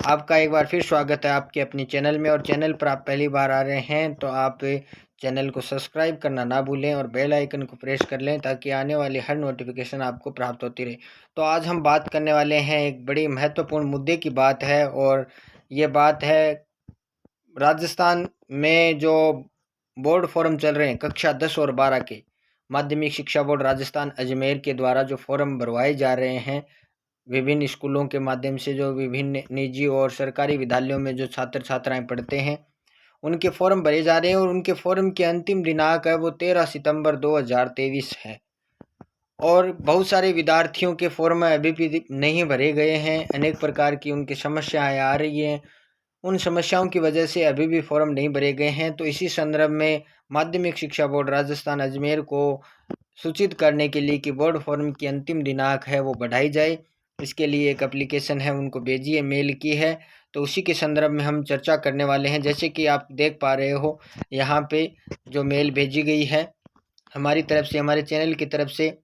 आपका एक बार फिर स्वागत है आपके अपने चैनल में। और चैनल पर आप पहली बार आ रहे हैं तो आप चैनल को सब्सक्राइब करना ना भूलें और बेल आइकन को प्रेस कर लें ताकि आने वाली हर नोटिफिकेशन आपको प्राप्त होती रहे। तो आज हम बात करने वाले हैं, एक बड़ी महत्वपूर्ण मुद्दे की बात है, और ये बात है राजस्थान में जो बोर्ड फॉरम चल रहे हैं कक्षा 10 और 12 के। माध्यमिक शिक्षा बोर्ड राजस्थान अजमेर के द्वारा जो फॉरम भरवाए जा रहे हैं विभिन्न स्कूलों के माध्यम से, जो विभिन्न निजी और सरकारी विद्यालयों में जो छात्र छात्राएं पढ़ते हैं उनके फॉर्म भरे जा रहे हैं। और उनके फॉर्म की अंतिम दिनांक है वो 13 सितंबर 2023 है। और बहुत सारे विद्यार्थियों के फॉर्म अभी भी नहीं भरे गए हैं। अनेक प्रकार की उनकी समस्याएं आ रही हैं, उन समस्याओं की वजह से अभी भी फॉर्म नहीं भरे गए हैं। तो इसी संदर्भ में माध्यमिक शिक्षा बोर्ड राजस्थान अजमेर को सूचित करने के लिए कि बोर्ड फॉर्म की अंतिम दिनांक है वो बढ़ाई जाए, इसके लिए एक एप्लीकेशन है उनको भेजिए, मेल की है। तो उसी के संदर्भ में हम चर्चा करने वाले हैं। जैसे कि आप देख पा रहे हो यहाँ पे जो मेल भेजी गई है हमारी तरफ से, हमारे चैनल की तरफ से,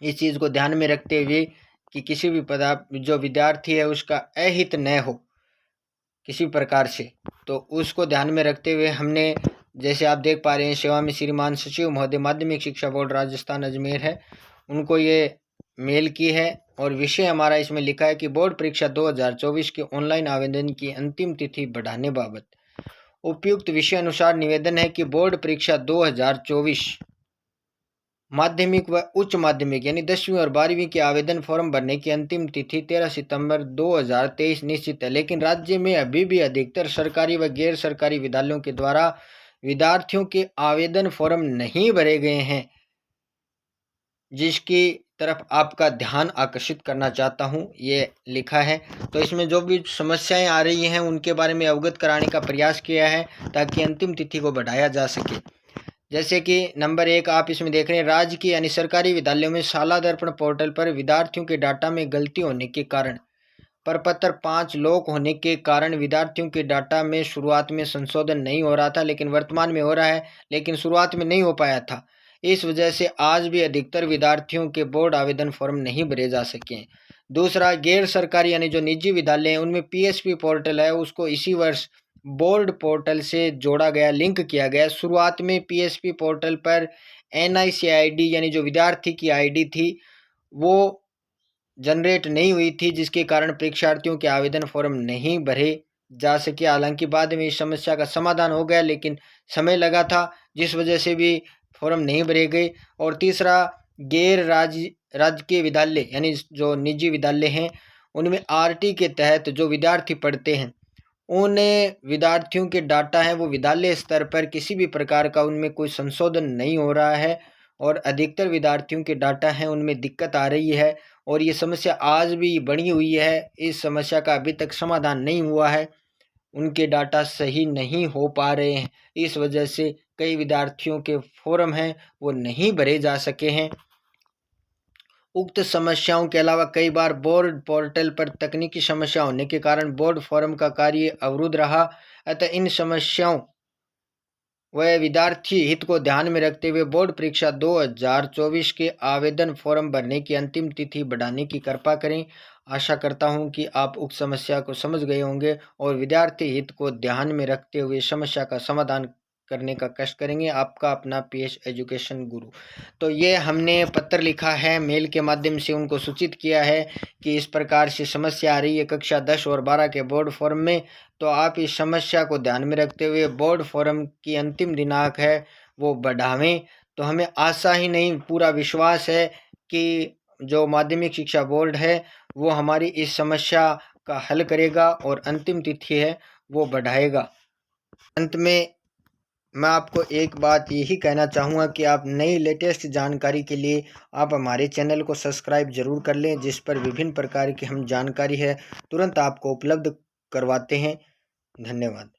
इस चीज़ को ध्यान में रखते हुए कि किसी भी जो विद्यार्थी है उसका अहित न हो किसी प्रकार से, तो उसको ध्यान में रखते हुए हमने, जैसे आप देख पा रहे हैं, सेवा में श्रीमान सचिव महोदय माध्यमिक शिक्षा बोर्ड राजस्थान अजमेर है, उनको ये मेल की है। और विषय हमारा इसमें लिखा है कि बोर्ड परीक्षा 2024 के ऑनलाइन आवेदन की अंतिम तिथि बढ़ाने बाबत उपयुक्त विषय अनुसार निवेदन है कि बोर्ड परीक्षा 2024 माध्यमिक व उच्च माध्यमिक यानी 10वीं और 12वीं के आवेदन फॉर्म भरने की अंतिम तिथि 13 सितंबर 2023 निश्चित है। लेकिन राज्य में अभी भी अधिकतर सरकारी व गैर सरकारी विद्यालयों के द्वारा विद्यार्थियों के आवेदन फॉर्म नहीं भरे गए हैं, जिसकी तरफ आपका ध्यान आकर्षित करना चाहता हूं, ये लिखा है। तो इसमें जो भी समस्याएं आ रही हैं उनके बारे में अवगत कराने का प्रयास किया है ताकि अंतिम तिथि को बढ़ाया जा सके। जैसे कि नंबर 1 आप इसमें देख रहे हैं, राज्य के यानी सरकारी विद्यालयों में शाला दर्पण पोर्टल पर विद्यार्थियों के डाटा में गलती होने के कारण, प्रपत्र 5 लॉक होने के कारण विद्यार्थियों के डाटा में शुरुआत में संशोधन नहीं हो रहा था, लेकिन वर्तमान में हो रहा है, लेकिन शुरुआत में नहीं हो पाया था। इस वजह से आज भी अधिकतर विद्यार्थियों के बोर्ड आवेदन फॉर्म नहीं भरे जा सके। दूसरा, गैर सरकारी यानी जो निजी विद्यालय हैं उनमें पीएसपी पोर्टल है, उसको इसी वर्ष बोर्ड पोर्टल से जोड़ा गया, लिंक किया गया। शुरुआत में पीएसपी पोर्टल पर एनआईसी आईडी यानी जो विद्यार्थी की आईडी थी वो जनरेट नहीं हुई थी, जिसके कारण परीक्षार्थियों के आवेदन फॉर्म नहीं भरे जा सके। हालांकि बाद में इस समस्या का समाधान हो गया, लेकिन समय लगा था, जिस वजह से भी फॉर्म नहीं भरे गए। और तीसरा, गैर राजकीय विद्यालय यानी जो निजी विद्यालय हैं उनमें आरटी के तहत जो विद्यार्थी पढ़ते हैं उन विद्यार्थियों के डाटा हैं वो विद्यालय स्तर पर किसी भी प्रकार का उनमें कोई संशोधन नहीं हो रहा है, और अधिकतर विद्यार्थियों के डाटा हैं उनमें दिक्कत आ रही है। और ये समस्या आज भी बनी हुई है, इस समस्या का अभी तक समाधान नहीं हुआ है, उनके डाटा सही नहीं हो पा रहे हैं। इस वजह से कई विद्यार्थियों के फॉर्म हैं वो नहीं भरे जा सके हैं। उक्त समस्याओं के अलावा कई बार बोर्ड पोर्टल पर तकनीकी समस्या होने के कारण बोर्ड फॉर्म का कार्य अवरुद्ध रहा। अतः इन समस्याओं व विद्यार्थी हित को ध्यान में रखते हुए बोर्ड परीक्षा 2024 के आवेदन फॉर्म भरने की अंतिम तिथि बढ़ाने की कृपा करें। आशा करता हूं कि आप उक्त समस्या को समझ गए होंगे और विद्यार्थी हित को ध्यान में रखते हुए समस्या का समाधान करने का कष्ट करेंगे। आपका अपना पीएस एजुकेशन गुरु। तो ये हमने पत्र लिखा है, मेल के माध्यम से उनको सूचित किया है कि इस प्रकार से समस्या आ रही है कक्षा 10 और 12 के बोर्ड फॉर्म में। तो आप इस समस्या को ध्यान में रखते हुए बोर्ड फॉर्म की अंतिम दिनांक है वो बढ़ावें। तो हमें आशा ही नहीं, पूरा विश्वास है कि जो माध्यमिक शिक्षा बोर्ड है वो हमारी इस समस्या का हल करेगा और अंतिम तिथि है वो बढ़ाएगा। अंत में मैं आपको एक बात यही कहना चाहूँगा कि आप नई लेटेस्ट जानकारी के लिए आप हमारे चैनल को सब्सक्राइब ज़रूर कर लें, जिस पर विभिन्न प्रकार की हम जानकारी है तुरंत आपको उपलब्ध करवाते हैं। धन्यवाद।